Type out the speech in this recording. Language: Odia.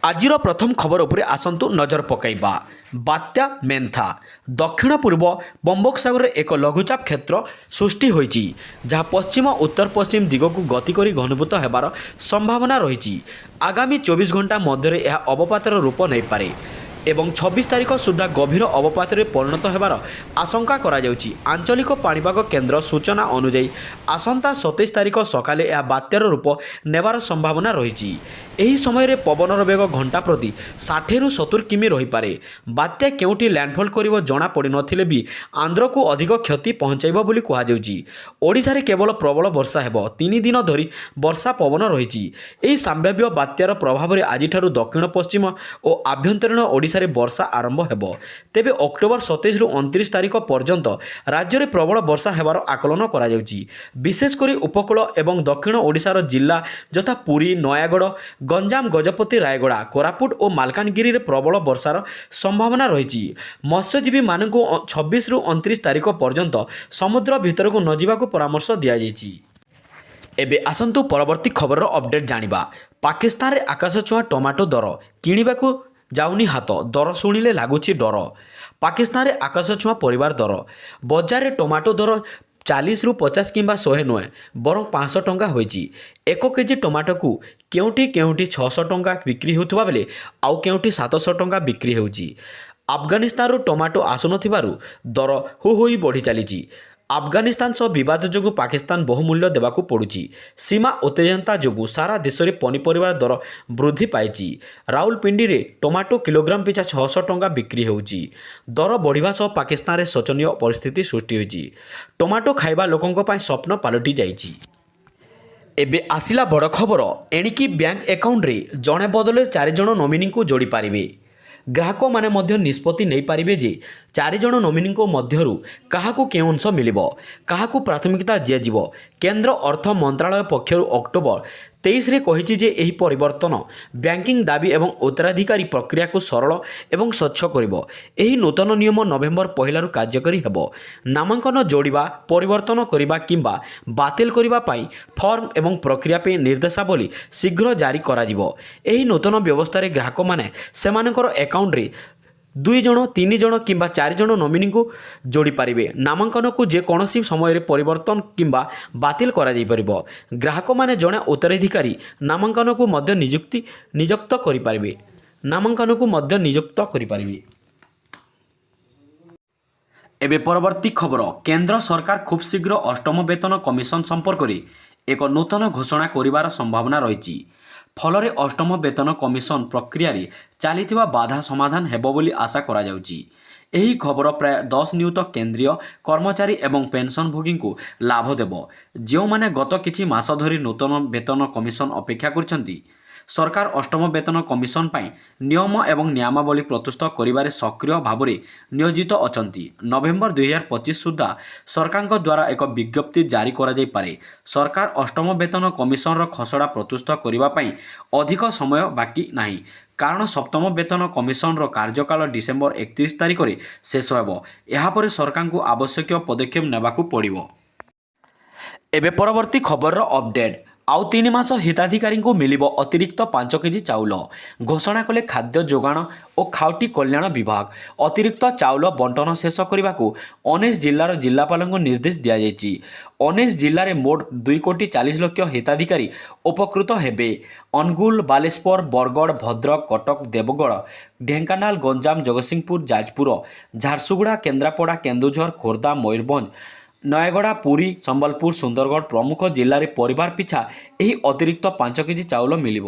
ଆଜିର ପ୍ରଥମ ଖବର ଉପରେ ଆସନ୍ତୁ ନଜର ପକାଇବା। ବାତ୍ୟା ମେନ୍ଥା ଦକ୍ଷିଣ ପୂର୍ବ ବଙ୍ଗୋପସାଗରରେ ଏକ ଲଘୁଚାପ କ୍ଷେତ୍ର ସୃଷ୍ଟି ହୋଇଛି, ଯାହା ପଶ୍ଚିମ ଉତ୍ତର ପଶ୍ଚିମ ଦିଗକୁ ଗତି କରି ଘନୀଭୂତ ହେବାର ସମ୍ଭାବନା ରହିଛି। ଆଗାମୀ 24 ଘଣ୍ଟା ମଧ୍ୟରେ ଏହା ଅବପାତର ରୂପ ନେଇପାରେ ଏବଂ 26 ତାରିଖ ସୁଦ୍ଧା ଗଭୀର ଅବପାତରେ ପରିଣତ ହେବାର ଆଶଙ୍କା କରାଯାଉଛି। ଆଞ୍ଚଳିକ ପାଣିପାଗ କେନ୍ଦ୍ର ସୂଚନା ଅନୁଯାୟୀ ଆସନ୍ତା 27 ତାରିଖ ସକାଳେ ଏହା ବାତ୍ୟାର ରୂପ ନେବାର ସମ୍ଭାବନା ରହିଛି। ଏହି ସମୟରେ ପବନର ବେଗ ଘଣ୍ଟା ପ୍ରତି 60ରୁ 70 କିମି ରହିପାରେ। ବାତ୍ୟା କେଉଁଠି ଲ୍ୟାଣ୍ଡଫଲ୍ କରିବ ଜଣାପଡ଼ିନଥିଲେ ବି ଆନ୍ଧ୍ରକୁ ଅଧିକ କ୍ଷତି ପହଞ୍ଚାଇବ ବୋଲି କୁହାଯାଉଛି। ଓଡ଼ିଶାରେ କେବଳ ପ୍ରବଳ ବର୍ଷା ହେବ। 3 ଦିନ ଧରି ବର୍ଷା ପବନ ରହିଛି। ଏହି ସମ୍ଭାବ୍ୟ ବାତ୍ୟାର ପ୍ରଭାବରେ ଆଜିଠାରୁ ଦକ୍ଷିଣ ପଶ୍ଚିମ ଓ ଆଭ୍ୟନ୍ତରୀଣ ଓଡ଼ିଶାରେ ବର୍ଷା ଆରମ୍ଭ ହେବ। ତେବେ ଅକ୍ଟୋବର 27ରୁ 29 ତାରିଖ ପର୍ଯ୍ୟନ୍ତ ରାଜ୍ୟରେ ପ୍ରବଳ ବର୍ଷା ହେବାର ଆକଳନ କରାଯାଉଛି। ବିଶେଷ କରି ଉପକୂଳ ଏବଂ ଦକ୍ଷିଣ ଓଡ଼ିଶାର ଜିଲ୍ଲା ଯଥା ପୁରୀ, ନୟାଗଡ଼, ଗଞ୍ଜାମ, ଗଜପତି, ରାୟଗଡ଼ା, କୋରାପୁଟ ଓ ମାଲକାନଗିରିରେ ପ୍ରବଳ ବର୍ଷାର ସମ୍ଭାବନା ରହିଛି। ମତ୍ସ୍ୟଜୀବୀମାନଙ୍କୁ 26ରୁ 29 ତାରିଖ ପର୍ଯ୍ୟନ୍ତ ସମୁଦ୍ର ଭିତରକୁ ନ ଯିବାକୁ ପରାମର୍ଶ ଦିଆଯାଇଛି। ଏବେ ଆସନ୍ତୁ ପରବର୍ତ୍ତୀ ଖବରର ଅପଡେଟ୍ ଜାଣିବା। ପାକିସ୍ତାନରେ ଆକାଶଛୁଆଁ ଟମାଟୋ ଦର କିଣିବାକୁ ଯାଉନି ହାତ, ଦର ଶୁଣିଲେ ଲାଗୁଛି ଡର। ପାକିସ୍ତାନରେ ଆକାଶଛୁଆଁ ପରିବାର ଦର। ବଜାରରେ ଟମାଟୋ ଦର 40ରୁ 50 କିମ୍ବା 100 ନୁହେଁ, ବରଂ 500 ଟଙ୍କା ହୋଇଛି। 1 କେଜି ଟମାଟୋକୁ କେଉଁଠି 600 ଟଙ୍କା ବିକ୍ରି ହେଉଥିବା ବେଳେ ଆଉ କେଉଁଠି 700 ଟଙ୍କା ବିକ୍ରି ହେଉଛି। ଆଫଗାନିସ୍ତାନରୁ ଟମାଟୋ ଆସୁନଥିବାରୁ ଦର ହୋଇ ବଢ଼ି ଚାଲିଛି। ଆଫଗାନିସ୍ତାନ ସହ ବିବାଦ ଯୋଗୁଁ ପାକିସ୍ତାନ ବହୁମୂଲ୍ୟ ଦେବାକୁ ପଡ଼ୁଛି। ସୀମା ଉତ୍ତେଜନା ଯୋଗୁଁ ସାରା ଦେଶରେ ପନିପରିବା ଦର ବୃଦ୍ଧି ପାଇଛି। ରାଉଲପିଣ୍ଡିରେ ଟମାଟୋ କିଲୋଗ୍ରାମ ପିଛା 600 ଟଙ୍କା ବିକ୍ରି ହେଉଛି। ଦର ବଢ଼ିବା ସହ ପାକିସ୍ତାନରେ ଶୋଚନୀୟ ପରିସ୍ଥିତି ସୃଷ୍ଟି ହୋଇଛି। ଟମାଟୋ ଖାଇବା ଲୋକଙ୍କ ପାଇଁ ସ୍ୱପ୍ନ ପାଲଟି ଯାଇଛି। ଏବେ ଆସିଲା ବଡ଼ ଖବର। ଏଣିକି ବ୍ୟାଙ୍କ ଆକାଉଣ୍ଟରେ ଜଣେ ବଦଳରେ 4 ଜଣ ନୋମିନିଙ୍କୁ ଯୋଡ଼ି ପାରିବେ। ଗ୍ରାହକମାନେ ମଧ୍ୟ ନିଷ୍ପତ୍ତି ନେଇପାରିବେ ଯେ 4 ଜଣ ନୋମିନିଙ୍କ ମଧ୍ୟରୁ କାହାକୁ କେଉଁ ଅଂଶ ମିଳିବ, କାହାକୁ ପ୍ରାଥମିକତା ଦିଆଯିବ। କେନ୍ଦ୍ର ଅର୍ଥ ମନ୍ତ୍ରାଳୟ ପକ୍ଷରୁ ଅକ୍ଟୋବର 23ରେ କହିଛି ଯେ ଏହି ପରିବର୍ତ୍ତନ ବ୍ୟାଙ୍କିଂ ଦାବି ଏବଂ ଉତ୍ତରାଧିକାରୀ ପ୍ରକ୍ରିୟାକୁ ସରଳ ଏବଂ ସ୍ୱଚ୍ଛ କରିବ। ଏହି ନୂତନ ନିୟମ ନଭେମ୍ବର 1ରୁ କାର୍ଯ୍ୟକାରୀ ହେବ। ନାମାଙ୍କନ ଯୋଡ଼ିବା, ପରିବର୍ତ୍ତନ କରିବା କିମ୍ବା ବାତିଲ କରିବା ପାଇଁ ଫର୍ମ ଏବଂ ପ୍ରକ୍ରିୟା ପାଇଁ ନିର୍ଦ୍ଦେଶାବଳୀ ଶୀଘ୍ର ଜାରି କରାଯିବ। ଏହି ନୂତନ ବ୍ୟବସ୍ଥାରେ ଗ୍ରାହକମାନେ ସେମାନଙ୍କର ଆକାଉଣ୍ଟରେ 2 ଜଣ, 3 ଜଣ କିମ୍ବା 4 ଜଣ ନୋମିନିଙ୍କୁ ଯୋଡ଼ି ପାରିବେ। ନାମାଙ୍କନକୁ ଯେକୌଣସି ସମୟରେ ପରିବର୍ତ୍ତନ କିମ୍ବା ବାତିଲ କରାଯାଇପାରିବ। ଗ୍ରାହକମାନେ ଜଣେ ଉତ୍ତରାଧିକାରୀ ନାମାଙ୍କନକୁ ମଧ୍ୟ ନିଯୁକ୍ତ କରିପାରିବେ। ଏବେ ପରବର୍ତ୍ତୀ ଖବର। କେନ୍ଦ୍ର ସରକାର ଖୁବ୍ ଶୀଘ୍ର ଅଷ୍ଟମ ବେତନ କମିଶନ ସମ୍ପର୍କରେ ଏକ ନୂତନ ଘୋଷଣା କରିବାର ସମ୍ଭାବନା ରହିଛି। ଫଳରେ ଅଷ୍ଟମ ବେତନ କମିଶନ ପ୍ରକ୍ରିୟାରେ ଚାଲିଥିବା ବାଧା ସମାଧାନ ହେବ ବୋଲି ଆଶା କରାଯାଉଛି। ଏହି ଖବର ପ୍ରାୟ 10 ନିୟୁତ କେନ୍ଦ୍ରୀୟ କର୍ମଚାରୀ ଏବଂ ପେନ୍ସନଭୋଗୀଙ୍କୁ ଲାଭ ଦେବ, ଯେଉଁମାନେ ଗତ କିଛି ମାସ ଧରି ନୂତନ ବେତନ କମିଶନ ଅପେକ୍ଷା କରିଛନ୍ତି। ସରକାର ଅଷ୍ଟମ ବେତନ କମିଶନ ପାଇଁ ନିୟମ ଏବଂ ନିୟମାବଳୀ ପ୍ରସ୍ତୁତ କରିବାରେ ସକ୍ରିୟ ଭାବରେ ନିୟୋଜିତ ଅଛନ୍ତି। ନଭେମ୍ବର 2025 ସୁଦ୍ଧା ସରକାରଙ୍କ ଦ୍ୱାରା ଏକ ବିଜ୍ଞପ୍ତି ଜାରି କରାଯାଇପାରେ। ସରକାର ଅଷ୍ଟମ ବେତନ କମିଶନର ଖସଡ଼ା ପ୍ରସ୍ତୁତ କରିବା ପାଇଁ ଅଧିକ ସମୟ ବାକି ନାହିଁ, କାରଣ ସପ୍ତମ ବେତନ କମିଶନର କାର୍ଯ୍ୟକାଳ ଡିସେମ୍ବର 31 ତାରିଖରେ ଶେଷ ହେବ। ଏହାପରେ ସରକାରଙ୍କୁ ଆବଶ୍ୟକୀୟ ପଦକ୍ଷେପ ନେବାକୁ ପଡ଼ିବ। ଏବେ ପରବର୍ତ୍ତୀ ଖବରର ଅପଡେଟ୍। ଆଉ 3 ମାସ ହିତାଧିକାରୀଙ୍କୁ ମିଳିବ ଅତିରିକ୍ତ 5 କେଜି ଚାଉଳ, ଘୋଷଣା କଲେ ଖାଦ୍ୟ ଯୋଗାଣ ଓ ଖାଉଟି କଲ୍ୟାଣ ବିଭାଗ। ଅତିରିକ୍ତ ଚାଉଳ ବଣ୍ଟନ ଶେଷ କରିବାକୁ 19 ଜିଲ୍ଲାର ଜିଲ୍ଲାପାଳଙ୍କୁ ନିର୍ଦ୍ଦେଶ ଦିଆଯାଇଛି। 19 ଜିଲ୍ଲାରେ ମୋଟ 2,40,00,000 ହିତାଧିକାରୀ ଉପକୃତ ହେବେ। ଅନୁଗୁଳ, ବାଲେଶ୍ୱର, ବରଗଡ଼, ଭଦ୍ରକ, କଟକ, ଦେବଗଡ଼, ଢେଙ୍କାନାଳ, ଗଞ୍ଜାମ, ଜଗତସିଂହପୁର, ଯାଜପୁର, ଝାରସୁଗୁଡ଼ା, କେନ୍ଦ୍ରାପଡ଼ା, କେନ୍ଦୁଝର, ଖୋର୍ଦ୍ଧା, ମୟୂରଭଞ୍ଜ, ନୟାଗଡ଼ା, ପୁରୀ, ସମ୍ବଲପୁର, ସୁନ୍ଦରଗଡ଼ ପ୍ରମୁଖ ଜିଲ୍ଲାରେ ପରିବାର ପିଛା ଏହି ଅତିରିକ୍ତ 5 କେଜି ଚାଉଳ ମିଳିବ।